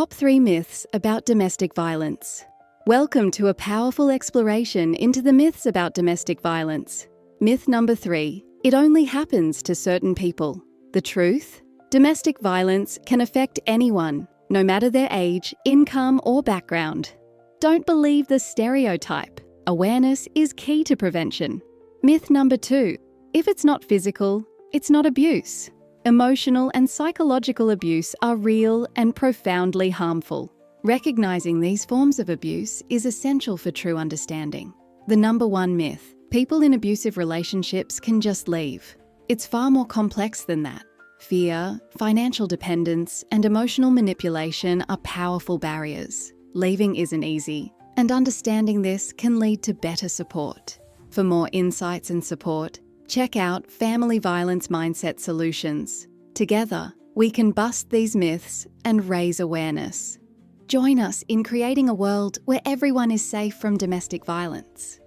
Top 3 myths about domestic violence. Welcome to a powerful exploration into the myths about domestic violence. Myth number 3. It only happens to certain people. The truth? Domestic violence can affect anyone, no matter their age, income, or background. Don't believe the stereotype. Awareness is key to prevention. Myth number 2. If it's not physical, it's not abuse. Emotional and psychological abuse are real and profoundly harmful. Recognizing these forms of abuse is essential for true understanding. The number 1 myth: people in abusive relationships can just leave. It's far more complex than that. Fear, financial dependence, and emotional manipulation are powerful barriers. Leaving isn't easy, and understanding this can lead to better support. For more insights and support, check out Family Violence Mindset Solutions. Together, we can bust these myths and raise awareness. Join us in creating a world where everyone is safe from domestic violence.